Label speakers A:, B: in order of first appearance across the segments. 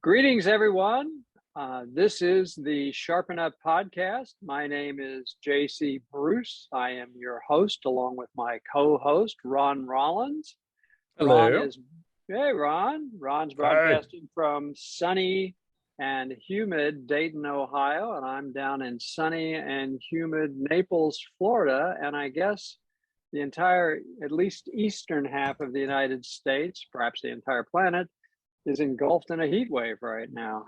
A: Greetings, everyone. This is the Sharpen Up Podcast. My name is JC Bruce. I am your host, along with my co-host, Ron Rollins.
B: Hello.
A: Ron's broadcasting from sunny and humid Dayton, Ohio, and I'm down in sunny and humid Naples, Florida. And I guess the entire, at least eastern half of the United States, perhaps the entire planet, is engulfed in a heat wave right now.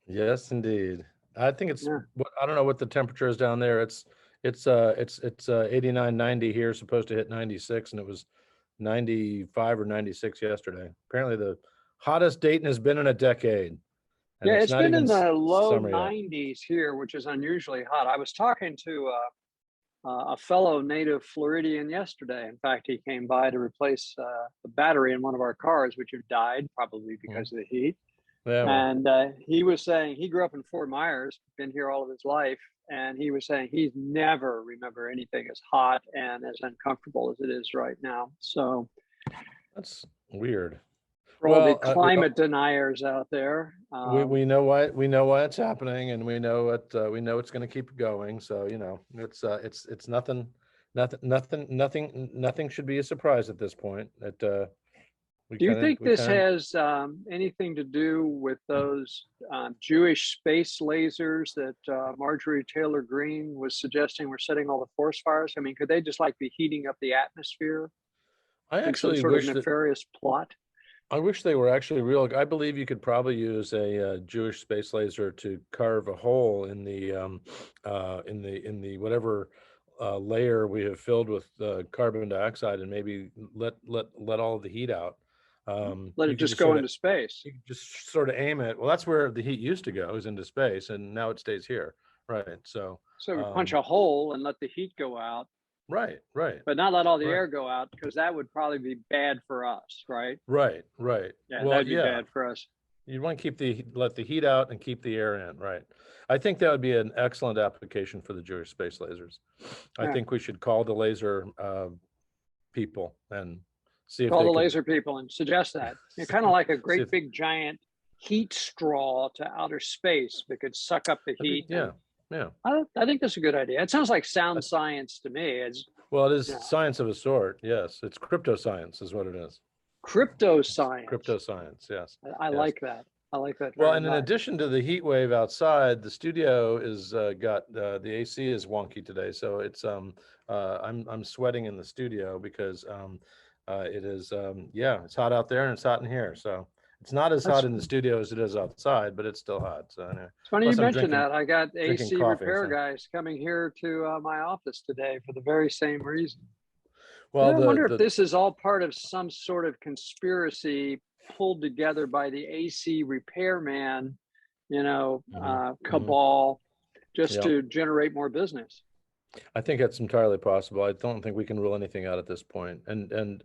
B: Yes, indeed. I think it's,
A: Yeah.
B: I don't know what the temperature is down there. It's 89, 90 here, supposed to hit 96, and it was 95 or 96 yesterday. Apparently the hottest Dayton has been in a decade. And
A: Yeah, it's
B: not
A: been
B: even
A: in the low
B: summer yet.
A: 90s here, which is unusually hot. I was talking to a fellow native Floridian yesterday. In fact, he came by to replace the battery in one of our cars, which had died probably because of the heat.
B: Yeah, well,
A: And he was saying he grew up in Fort Myers, been here all of his life, and he was saying he's never remember anything as hot and as uncomfortable as it is right now. So
B: that's weird.
A: for all the
B: Well,
A: climate deniers out there,
B: we know why it's happening, and we know it's going to keep going. So it's nothing should be a surprise at this point.
A: do you think this has anything to do with those Jewish space lasers that Marjorie Taylor Greene was suggesting were setting all the forest fires? I mean, could they just like be heating up the atmosphere?
B: I actually
A: some sort
B: wish
A: of nefarious plot.
B: I wish they were actually real. I believe you could probably use a Jewish space laser to carve a hole in the whatever layer we have filled with carbon dioxide, and maybe let all of the heat out.
A: Let it just go into space.
B: You could just sort of aim it. Well, that's where the heat used to go, is into space, and now it stays here. Right. So
A: we punch a hole and let the heat go out.
B: Right.
A: But not let all the air go out, because that would probably be bad for us, right?
B: Right.
A: Yeah, that'd be bad for us.
B: You want to let the heat out and keep the air in, right? I think that would be an excellent application for the Jewish space lasers. I think we should call the laser people and see if
A: call the laser people and suggest that. You're kind of like a great big giant heat straw to outer space that could suck up the heat.
B: Yeah.
A: I think that's a good idea. It sounds like sound science to me.
B: It is science of a sort. Yes, it's crypto science is what it is.
A: Crypto science,
B: yes.
A: I like that. I like that.
B: Well, and in addition to the heat wave outside, the studio is got the AC is wonky today, so it's I'm sweating in the studio because it is it's hot out there and it's hot in here. So it's not as hot in the studio as it is outside, but it's still hot. So anyway.
A: It's funny you mentioned that. I got AC repair guys coming here to my office today for the very same reason. Well, I wonder if this is all part of some sort of conspiracy pulled together by the AC repairman, cabal, just to generate more business.
B: I think that's entirely possible. I don't think we can rule anything out at this point. And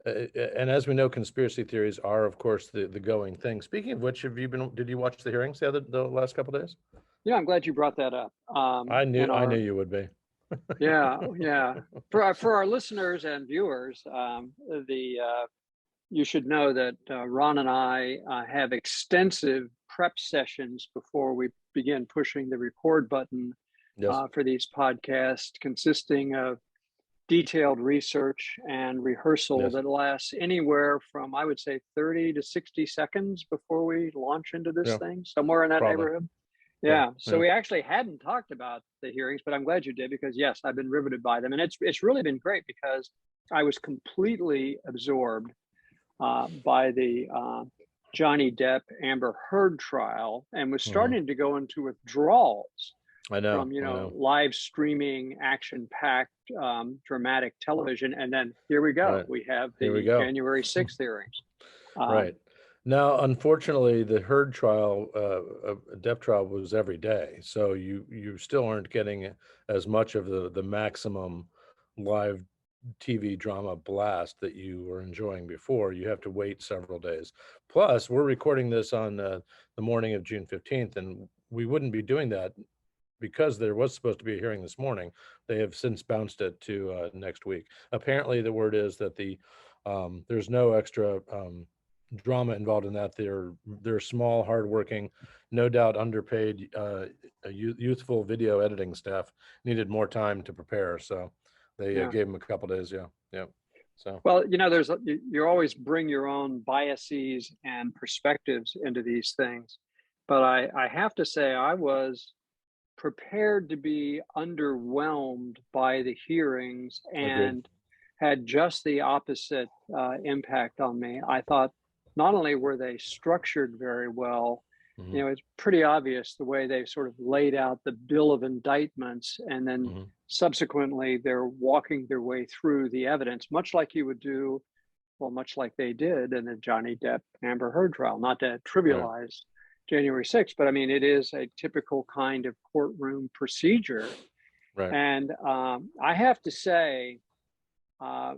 B: as we know, conspiracy theories are, of course, the going thing. Speaking of which, did you watch the hearings the last couple of days?
A: Yeah, I'm glad you brought that up.
B: I knew you would be.
A: Yeah. For our listeners and viewers, you should know that Ron and I have extensive prep sessions before we begin pushing the record button for these podcasts, consisting of detailed research and rehearsal that lasts anywhere from, I would say, 30 to 60 seconds before we launch into this thing, somewhere in that neighborhood. So we actually hadn't talked about the hearings, but I'm glad you did, because yes, I've been riveted by them. And it's really been great, because I was completely absorbed by the Johnny Depp Amber Heard trial, and was starting to go into withdrawals from live streaming, action-packed, dramatic television. And then here we go. We have the January 6th hearings.
B: Right. Now, unfortunately, the Heard trial, Depp trial, was every day. So you still aren't getting as much of the maximum live TV drama blast that you were enjoying before. You have to wait several days. Plus, we're recording this on the morning of June 15th, and we wouldn't be doing that because there was supposed to be a hearing this morning. They have since bounced it to next week. Apparently, the word is that there's no extra drama involved in that. They're small, hardworking, no doubt underpaid, youthful video editing staff needed more time to prepare, so they
A: Yeah.
B: gave them a couple days. Yeah. So
A: Well, you always bring your own biases and perspectives into these things, but I have to say I was prepared to be underwhelmed by the hearings
B: agreed.
A: and had just the opposite impact on me. I thought not only were they structured very well,
B: Hmm.
A: it's pretty obvious the way they sort of laid out the bill of indictments, and then
B: Hmm.
A: subsequently they're walking their way through the evidence, much like you would do, well, much like they did in the Johnny Depp Amber Heard trial. Not to
B: Right.
A: trivialize January 6th, but I mean, it is a typical kind of courtroom procedure.
B: Right.
A: And I have to say, uh,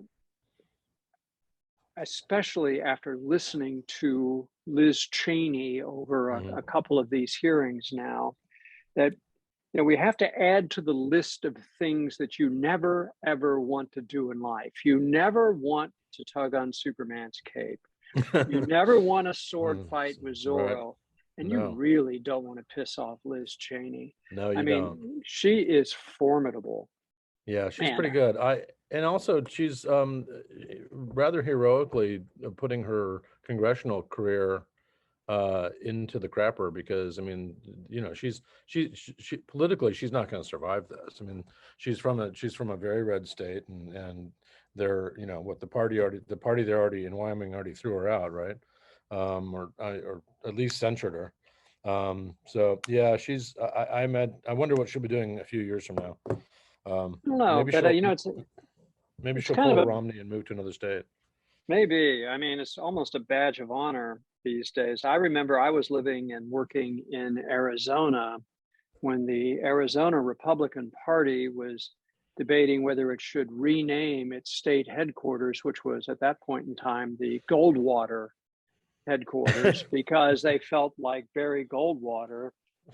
A: especially after listening to Liz Cheney over
B: Hmm.
A: a couple of these hearings now, that we have to add to the list of things that you never ever want to do in life. You never want to tug on Superman's cape. You never want a sword fight with
B: Right.
A: Zorro. And you
B: No,
A: really don't want to piss off Liz Cheney.
B: no,
A: I
B: you don't.
A: mean, she is formidable.
B: Yeah, she's
A: And
B: pretty good. And also she's rather heroically putting her congressional career into the crapper, because I mean, she politically she's not going to survive this. I mean, she's from a very red state, and they're, what, the party they're already in Wyoming already threw her out, right? Or at least censured her. So yeah, I wonder what she'll be doing a few years from now.
A: I don't know,
B: Maybe
A: but
B: she'll maybe
A: it's
B: she'll
A: kind
B: pull
A: of
B: a
A: a
B: Romney and move to another state.
A: maybe. I mean, it's almost a badge of honor these days. I remember I was living and working in Arizona when the Arizona Republican Party was debating whether it should rename its state headquarters, which was at that point in time the Goldwater headquarters, because they felt like Barry Goldwater,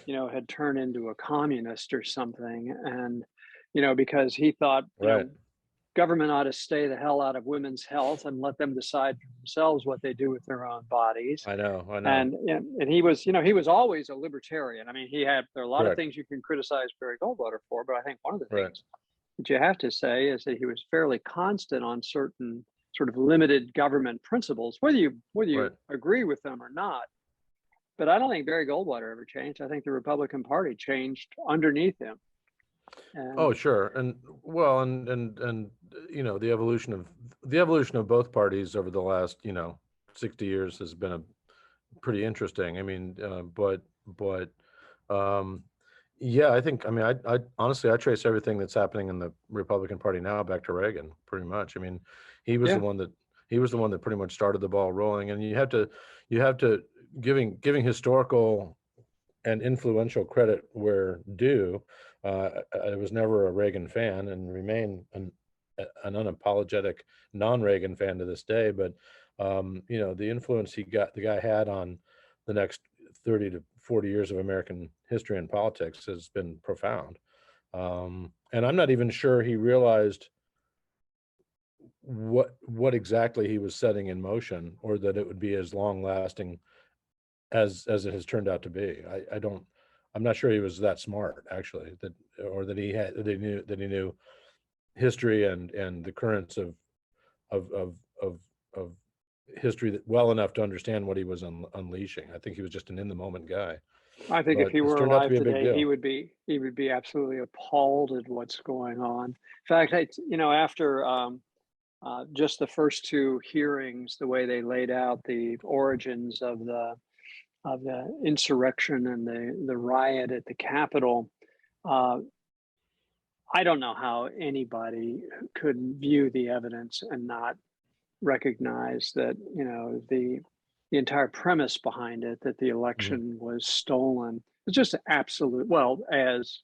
A: had turned into a communist or something. And, because he thought,
B: Right.
A: government ought to stay the hell out of women's health and let them decide for themselves what they do with their own bodies.
B: I know.
A: And he was, he was always a libertarian. I mean, there are a lot of
B: Correct.
A: things you can criticize Barry Goldwater for, but I think one of the
B: Right.
A: things that you have to say is that he was fairly constant on certain sort of limited government principles, whether you
B: Right.
A: agree with them or not. But I don't think Barry Goldwater ever changed. I think the Republican Party changed underneath him.
B: Oh,
A: And
B: sure. And well, the evolution of both parties over the last, 60 years has been a pretty interesting. I mean, but um yeah, I mean, I honestly, I trace everything that's happening in the Republican Party now back to Reagan, pretty much. I mean, he was the
A: yeah,
B: one that he was the one that pretty much started the ball rolling. And you have to giving historical and influential credit where due. I was never a Reagan fan and remain an unapologetic non-Reagan fan to this day. But the influence the guy had on the next 30 to 40 years of American history and politics has been profound. And I'm not even sure he realized what exactly he was setting in motion, or that it would be as long lasting as it has turned out to be. I'm not sure he was that smart, actually, or that he knew history and the currents of of of, of history that well enough to understand what he was unleashing. I think he was just an in the moment guy,
A: I think if
B: but
A: he
B: it's
A: were
B: turned out to
A: alive
B: be a big
A: today,
B: deal.
A: he would be absolutely appalled at what's going on. In fact, after just the first two hearings, the way they laid out the origins of the insurrection and the riot at the Capitol, uh, I don't know how anybody could view the evidence and not recognize that the entire premise behind it, that the
B: Mhm.
A: election was stolen, was just absolute. Well, as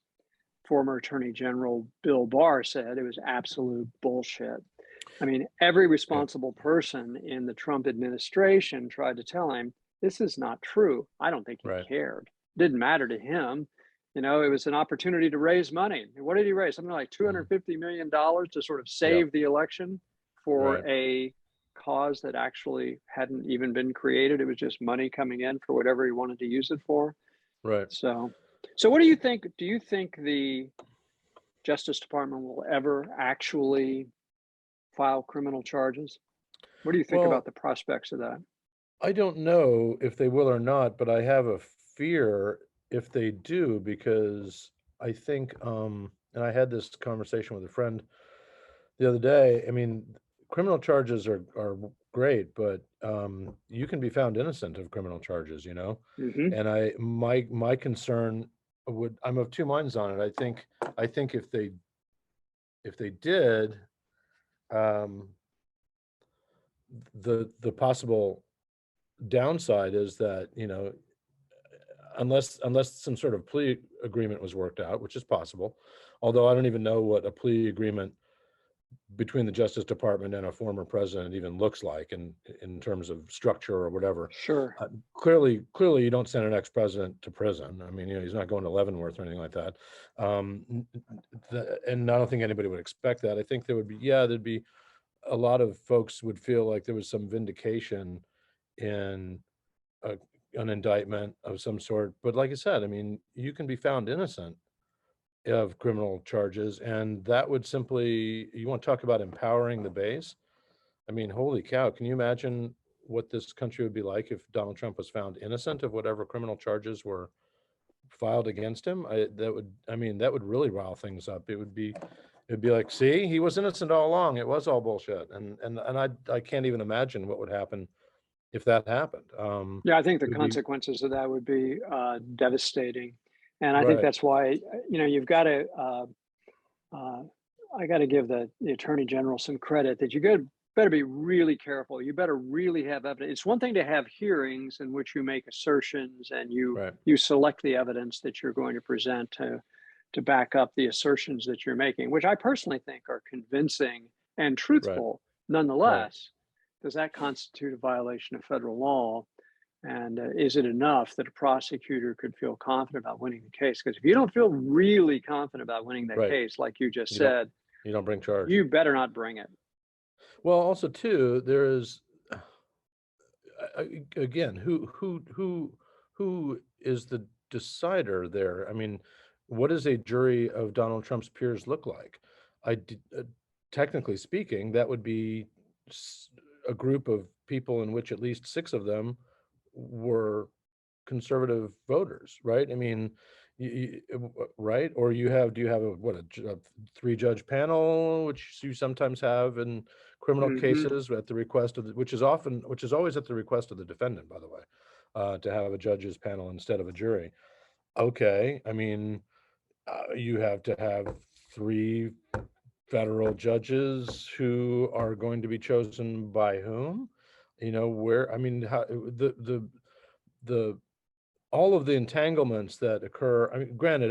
A: former Attorney General Bill Barr said, it was absolute bullshit. I mean, every
B: Yeah,
A: responsible person in the Trump administration tried to tell him this is not true. I don't think he
B: right,
A: cared. It didn't matter to him. It was an opportunity to raise money. What did he raise? Something like
B: mhm,
A: $250 million to sort of
B: yeah,
A: save the election for
B: right,
A: a cause that actually hadn't even been created. It was just money coming in for whatever he wanted to use it for.
B: Right.
A: So what do you think? Do you think the Justice Department will ever actually file criminal charges? What do you think about
B: Well,
A: the prospects of that?
B: I don't know if they will or not, but I have a fear if they do, because I think, and I had this conversation with a friend the other day. I mean, criminal charges are great, but you can be found innocent of criminal charges,
A: Mm-hmm.
B: And my concern I'm of two minds on it. I think if they did, um, the possible downside is that, unless some sort of plea agreement was worked out, which is possible, although I don't even know what a plea agreement between the Justice Department and a former president even looks like in terms of structure or whatever.
A: Sure.
B: Clearly, you don't send an ex-president to prison. I mean, he's not going to Leavenworth or anything like that. And I don't think anybody would expect that. I think there'd be a lot of folks would feel like there was some vindication in a, an indictment of some sort. But like I said, I mean, you can be found innocent of criminal charges, and that would simply, you want to talk about empowering the base? I mean, holy cow, can you imagine what this country would be like if Donald Trump was found innocent of whatever criminal charges were filed against him? That would really rile things up. It'd be like, see, he was innocent all along. It was all bullshit. And I can't even imagine what would happen if that happened.
A: Yeah, I think the
B: it would be
A: consequences of that would be devastating, and I think
B: right,
A: that's why you've got to. I got to give the Attorney General some credit that better be really careful. You better really have evidence. It's one thing to have hearings in which you make assertions and
B: right,
A: you select the evidence that you're going to present to back up the assertions that you're making, which I personally think are convincing and
B: right,
A: truthful.
B: right.
A: Nonetheless, does that constitute a violation of federal law? And is it enough that a prosecutor could feel confident about winning the case? Because if you don't feel really confident about winning that
B: Right.
A: case, like you just
B: You don't
A: said,
B: you don't bring charge.
A: you better not bring it.
B: Well, also too, there is again, who is the decider there? I mean, what does a jury of Donald Trump's peers look like? I d- uh, Technically speaking, that would be a group of people in which at least six of them were conservative voters, right? I mean, right? Or do you have a three judge panel, which you sometimes have in criminal
A: Mm-hmm.
B: cases at the request of which is always at the request of the defendant, by the way, to have a judges panel instead of a jury. Okay, I mean, you have to have three federal judges who are going to be chosen by whom? Where, I mean, how the all of the entanglements that occur. I mean, granted,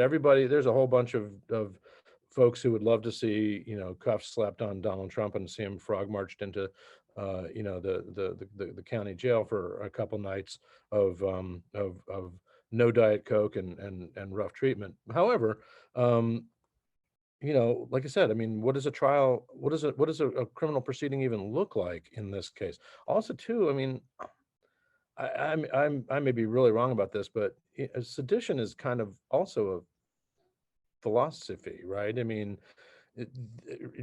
B: there's a whole bunch of folks who would love to see, cuffs slapped on Donald Trump and see him frog marched into, the county jail for a couple nights of no Diet Coke and rough treatment. However, like I said, I mean, what does a criminal proceeding even look like in this case? Also, too, I mean, I may be really wrong about this, but sedition is kind of also a philosophy, right? I mean, it,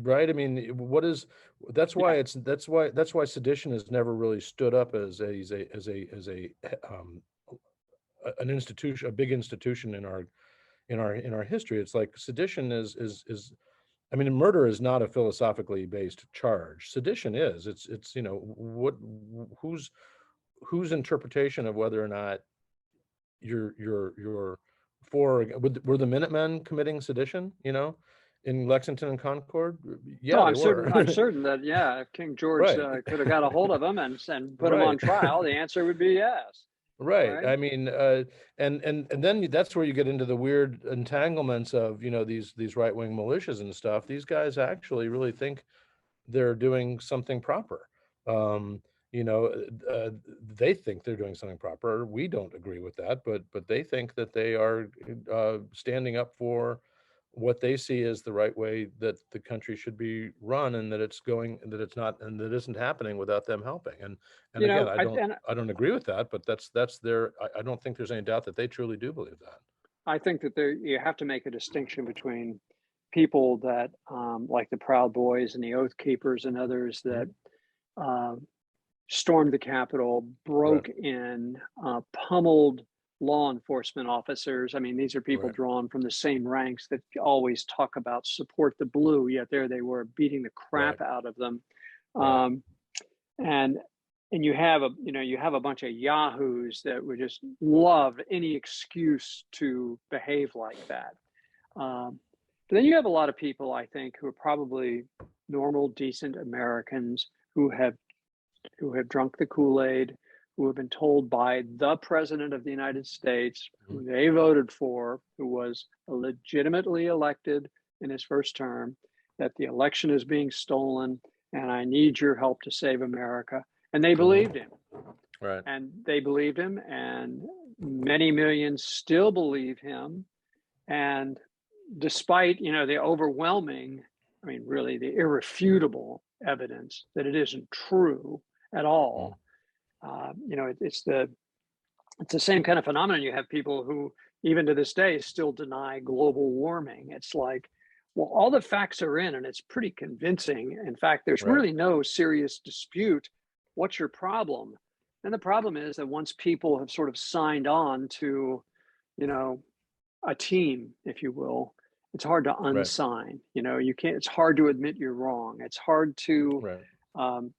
B: right? I mean,
A: Yeah.
B: that's why sedition has never really stood up as a an institution, a big institution in our history. It's like sedition is. I mean, murder is not a philosophically based charge. Sedition is. It's who's whose interpretation of whether or not you're for were the Minutemen committing sedition, in Lexington and Concord?
A: Oh,
B: Yeah, they were.
A: I'm certain that if King George
B: Right.
A: could have got a hold of him and put him on
B: Right.
A: trial, the answer would be yes.
B: Right.
A: Right.
B: I mean, and then that's where you get into the weird entanglements of, these right-wing militias and stuff. These guys actually really think they're doing something proper. Um, you know, uh, they think they're doing something proper. We don't agree with that, but they think that they are standing up for what they see as the right way that the country should be run, and that it's going, that it's not, and that isn't happening without them helping. And
A: You
B: again,
A: know,
B: I don't agree with that, but that's their, I don't think there's any doubt that they truly do believe that.
A: I think that you have to make a distinction between people that, like the Proud Boys and the Oath Keepers and others that stormed the Capitol, broke in, pummeled law enforcement officers. I mean, these are people drawn from the same ranks that always talk about support the blue, yet there they were beating the crap out of them. And you have a bunch of yahoos that would just love any excuse to behave like that. But then you have a lot of people, I think, who are probably normal, decent Americans who have drunk the Kool-Aid, who have been told by the President of the United States, who they voted for, who was legitimately elected in his first term, that the election is being stolen and I need your help to save America. And they believed him.
B: Right.
A: And they believed him, and many millions still believe him. And despite, the overwhelming, really the irrefutable evidence that it isn't true at all, it's the same kind of phenomenon. You have people who, even to this day, still deny global warming. It's like, well, all the facts are in, and it's pretty convincing. In fact, there's really no serious dispute. What's your problem? And the problem is that once people have sort of signed on to, a team, if you will, it's hard to unsign. You can't. It's hard to admit you're wrong. It's hard to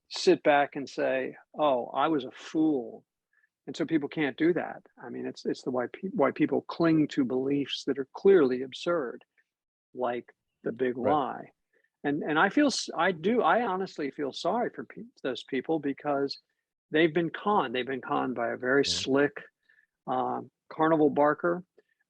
A: sit back and say, "Oh, I was a fool," and so people can't do that. I mean, it's the why people cling to beliefs that are clearly absurd, like the big lie. And I honestly feel sorry for those people, because they've been conned. They've been conned by a very slick carnival barker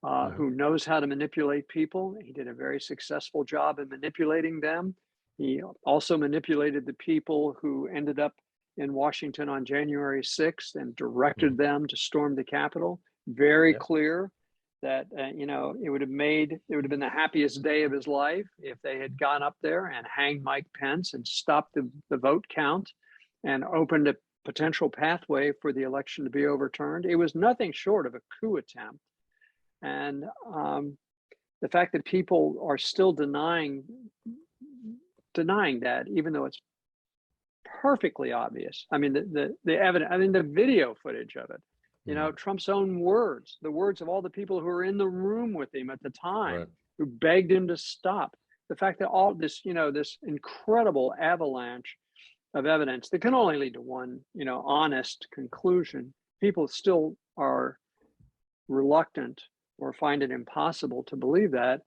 A: who knows how to manipulate people. He did a very successful job in manipulating them. He also manipulated the people who ended up in Washington on January 6th and directed them to storm the Capitol. Very clear that it would have been the happiest day of his life if they had gone up there and hanged Mike Pence and stopped the vote count and opened a potential pathway for the election to be overturned. It was nothing short of a coup attempt. And the fact that people are still denying that, even though it's perfectly obvious. I mean, the evidence, the video footage of it, Trump's own words, the words of all the people who were in the room with him at the time, who begged him to stop. The fact that all this, this incredible avalanche of evidence that can only lead to one, honest conclusion, people still are reluctant or find it impossible to believe that,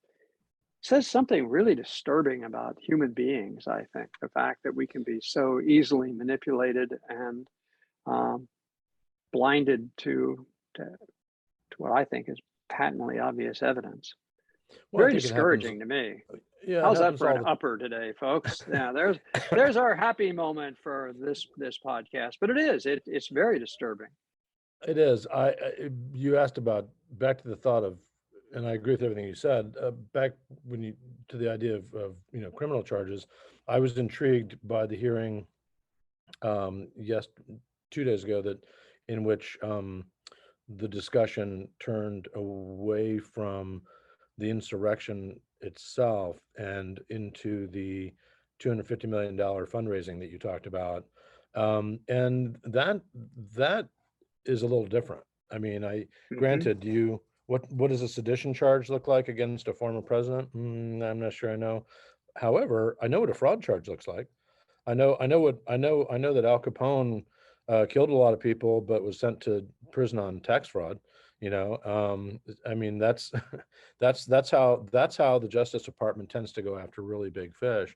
A: says something really disturbing about human beings. I think the fact that we can be so easily manipulated and blinded to what I think is patently obvious evidence. Well, very discouraging to me. Yeah, how's that for an upper today, folks? Yeah, there's our happy moment for this podcast. But it's very disturbing.
B: It is. You asked about, back to the thought of, and I agree with everything you said, back to the idea of criminal charges. I was intrigued by the hearing 2 days ago, in which the discussion turned away from the insurrection itself and into the $250 million fundraising that you talked about, and that is a little different. I mean, granted, what does a sedition charge look like against a former president? I'm not sure I know. However, I know what a fraud charge looks like. I know that Al Capone killed a lot of people, but was sent to prison on tax fraud. I mean, that's how the Justice Department tends to go after really big fish,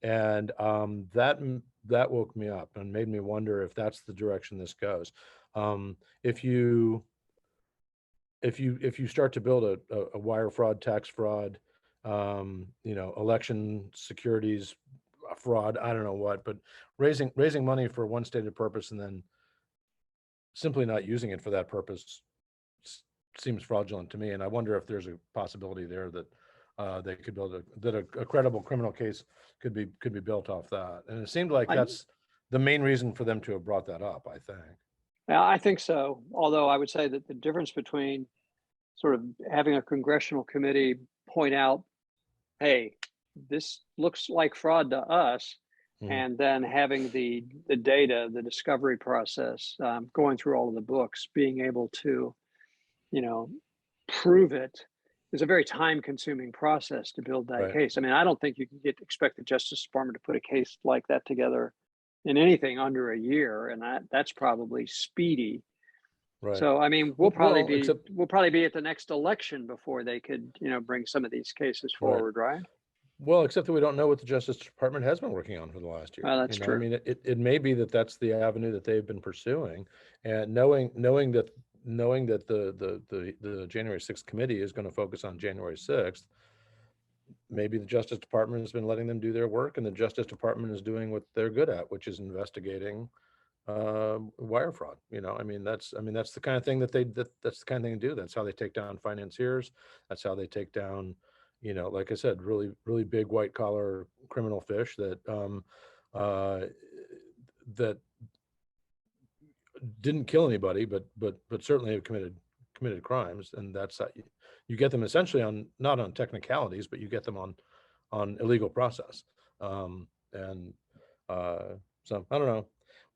B: and that woke me up and made me wonder if that's the direction this goes. If you start to build a wire fraud, tax fraud, election securities fraud, I don't know what, but raising money for one stated purpose and then simply not using it for that purpose seems fraudulent to me. And I wonder if there's a possibility there that they could build a credible criminal case could be built off that. And it seemed like that's the main reason for them to have brought that up, I think.
A: Yeah, I think so. Although I would say that the difference between sort of having a congressional committee point out, hey, this looks like fraud to us, and then having the data, the discovery process, going through all of the books, being able to, prove it, is a very time-consuming process to build that case. I mean, I don't think you can expect the Justice Department to put a case like that together in anything under a year, and that's probably speedy.
B: Right.
A: So, I mean, we'll probably be at the next election before they could, bring some of these cases forward, right?
B: Well, except that we don't know what the Justice Department has been working on for the last year.
A: Well, that's true.
B: I mean, it may be that that's the avenue that they've been pursuing, and knowing that the January 6th committee is going to focus on January 6th, maybe the Justice Department has been letting them do their work, and the Justice Department is doing what they're good at, which is investigating wire fraud. I mean, that's the kind of thing that's the kind of thing to do. That's how they take down financiers. That's how they take down, like I said, really, really big white collar criminal fish that that didn't kill anybody, but certainly have committed crimes. And that's how you get them essentially not on technicalities, but you get them on illegal process. So I don't know.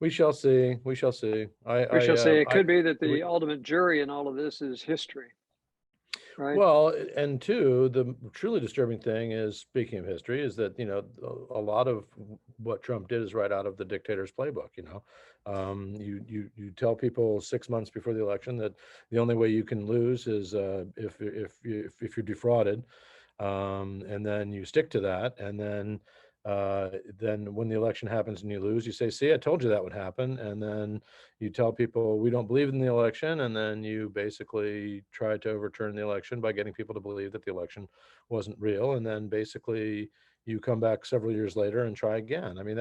B: We shall see. We shall see.
A: We shall see. It could be that the ultimate jury in all of this is history. Right.
B: Well, and two, the truly disturbing thing is, speaking of history, is that, a lot of what Trump did is right out of the dictator's playbook. You tell people 6 months before the election that the only way you can lose is if you're defrauded, and then you stick to that, and then when the election happens and you lose, you say, see, I told you that would happen. And then you tell people we don't believe in the election. And then you basically try to overturn the election by getting people to believe that the election wasn't real. And then basically you come back several years later and try again. I mean,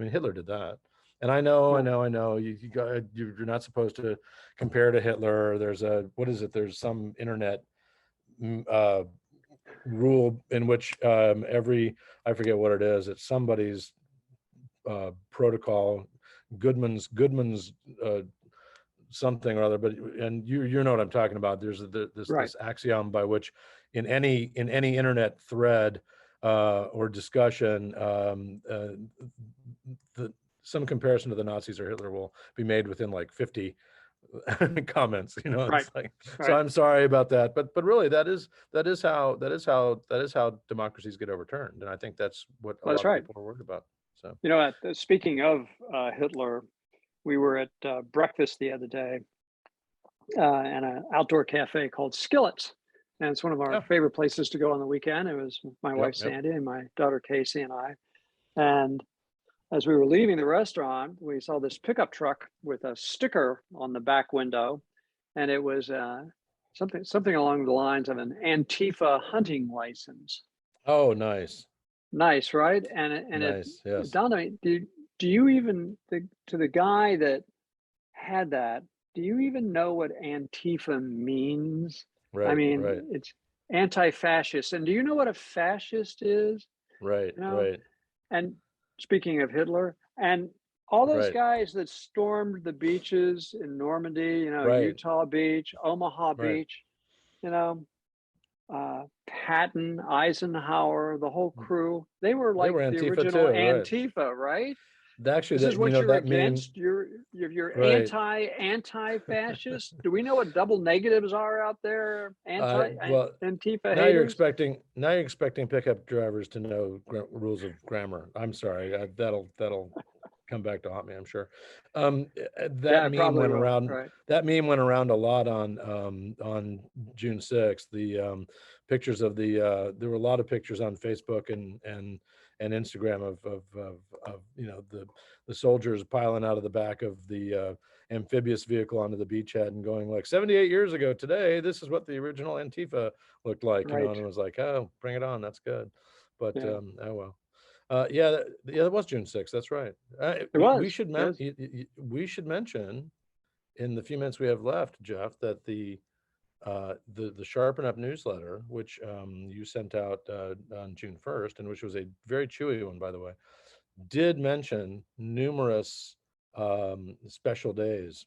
B: Hitler did that. And I know you're not supposed to compare to Hitler. There's there's some internet rule in which I forget what it is. It's somebody's protocol, Goodman's something or other. But and you know what I'm talking about. There's this axiom by which in any internet thread or discussion, some comparison to the Nazis or Hitler will be made within like 50 comments. So I'm sorry about that, but really that is how democracies get overturned, and I think that's what a lot of people are worried about. So
A: speaking of Hitler, we were at breakfast the other day at an outdoor cafe called Skillets, and it's one of our favorite places to go on the weekend. It was my wife Sandy and my daughter Casey and I, and as we were leaving the restaurant, we saw this pickup truck with a sticker on the back window, and it was something along the lines of an Antifa hunting license.
B: Oh, nice,
A: right? And
B: nice, yes.
A: Don, do you even to the guy that had that? Do you even know what Antifa means?
B: Right.
A: I mean, it's anti-fascist, and do you know what a fascist is?
B: Right. Right.
A: And speaking of Hitler and all those guys that stormed the beaches in Normandy, Utah Beach, Omaha Beach, Patton, Eisenhower, the whole crew, they were like the original Antifa, right?
B: Actually,
A: this is what you're against. You're anti-fascist. Do we know what double negatives are out there? Antifa.
B: Now you're expecting pickup drivers to know rules of grammar. I'm sorry. That'll come back to haunt me, I'm sure. That meme went around. Right. That meme went around a lot on June 6th. The pictures of there were a lot of pictures on Facebook and Instagram of the soldiers piling out of the back of the amphibious vehicle onto the beachhead and going like 78 years ago today, this is what the original Antifa looked like, and it was like, oh, bring it on, that's good. But oh well. That was June 6th. That's right. It was. We should mention in the few minutes we have left, Jeff, that the the Sharpen Up newsletter, which you sent out on June 1st, and which was a very chewy one, by the way, did mention numerous special days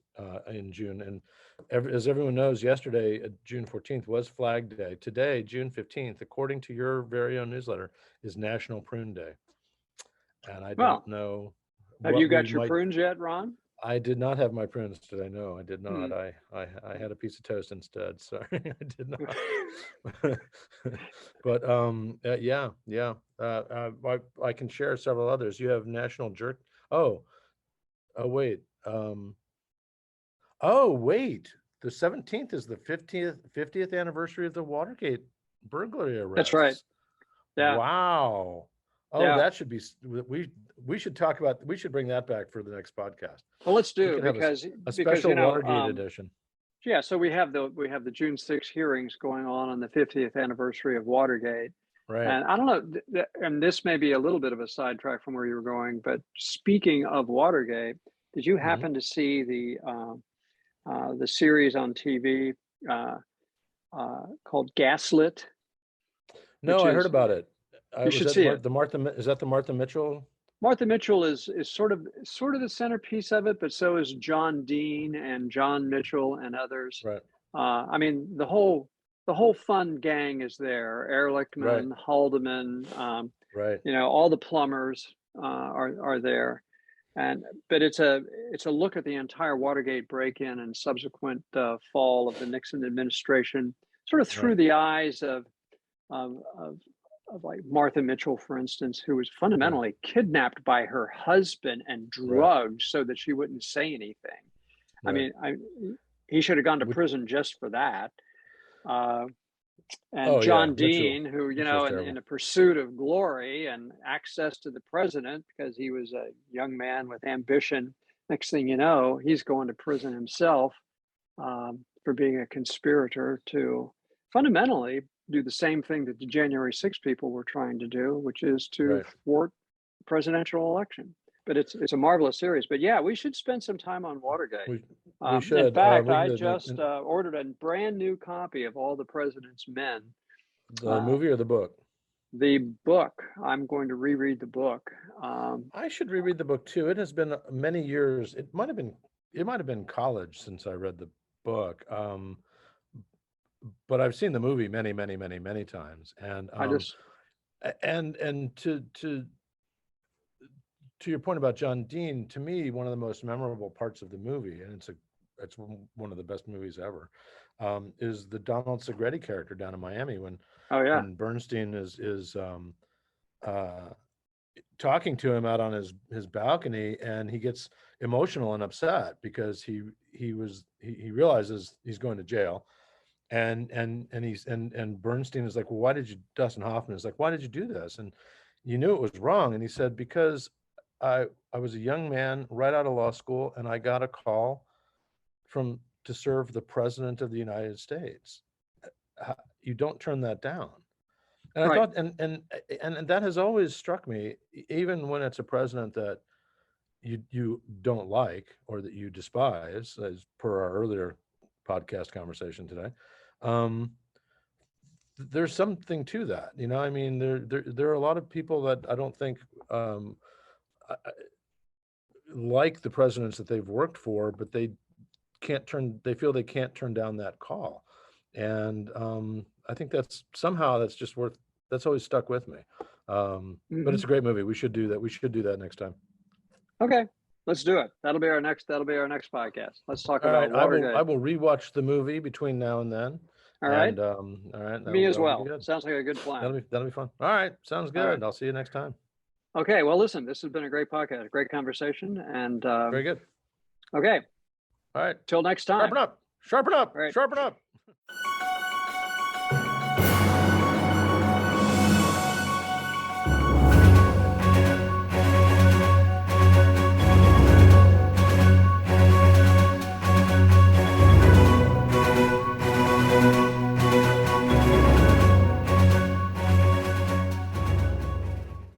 B: in June. And as everyone knows, yesterday, June 14th, was Flag Day. Today, June 15th, according to your very own newsletter, is National Prune Day. And I don't know.
A: Have you got your prunes yet, Ron?
B: I did not have my prunes today. No, I did not. I had a piece of toast instead. Sorry, I did not. But yeah. I can share several others. You have National Jerk. Oh, wait. Wait. The 17th is the 50th anniversary of the Watergate burglary arrest.
A: That's right. Yeah.
B: Wow. Oh, yeah. That should be. We should talk about. We should bring that back for the next podcast.
A: Well, let's do because
B: a special Watergate edition.
A: Yeah. So we have the June 6th hearings going on the 50th anniversary of Watergate.
B: Right.
A: And I don't know, and this may be a little bit of a sidetrack from where you were going, but speaking of Watergate, did you happen to see the series on TV called Gaslit?
B: No, I heard about it.
A: You should see it.
B: Is that the Martha Mitchell?
A: Martha Mitchell is sort of the centerpiece of it, but so is John Dean and John Mitchell and others.
B: Right.
A: I mean, the whole fun gang is there. Ehrlichman,
B: right.
A: Haldeman,
B: right.
A: All the plumbers are there. But it's a look at the entire Watergate break-in and subsequent fall of the Nixon administration, sort of through the eyes of like Martha Mitchell, for instance, who was fundamentally kidnapped by her husband and drugged so that she wouldn't say anything. Right. I mean, he should have gone to prison just for that. And John Dean, who, in the pursuit of glory and access to the president, because he was a young man with ambition, next thing you know, he's going to prison himself for being a conspirator to fundamentally do the same thing that the January 6 people were trying to do, which is to thwart the presidential election. But it's a marvelous series. But yeah, we should spend some time on Watergate.
B: We should.
A: In fact, I just ordered a brand new copy of All the President's Men.
B: The movie or the book?
A: The book. I'm going to reread the book.
B: I should reread the book too. It has been many years. It might have been college since I read the book. But I've seen the movie many times, and to your point about John Dean, to me, one of the most memorable parts of the movie, and it's one of the best movies ever, is the Donald Segretti character down in Miami when Bernstein is talking to him out on his balcony, and he gets emotional and upset because he realizes he's going to jail. And Bernstein is like, well, why did you, Dustin Hoffman is like, why did you do this? And you knew it was wrong. And he said, because I was a young man right out of law school, and I got a call to serve the president of the United States. You don't turn that down. And I thought, and that has always struck me, even when it's a president that you don't like or that you despise, as per our earlier podcast conversation today. There's something to that, I mean, there are a lot of people that I don't think like the presidents that they've worked for, but they feel they can't turn down that call. And I think that's always stuck with me. But it's a great movie. We should do that. We should do that next time.
A: Okay. Let's do it. That'll be our next podcast. Let's talk about Watergate.
B: I will rewatch the movie between now and then.
A: All right.
B: And, all right.
A: Me as well. Sounds like a good plan.
B: That'll be fun. All right. Sounds good. Right. I'll see you next time.
A: Okay. Well, listen, this has been a great podcast, great conversation, and
B: very good.
A: Okay.
B: All right.
A: Till next time.
B: Sharpen up. Sharpen up.
A: Right.
B: Sharpen up.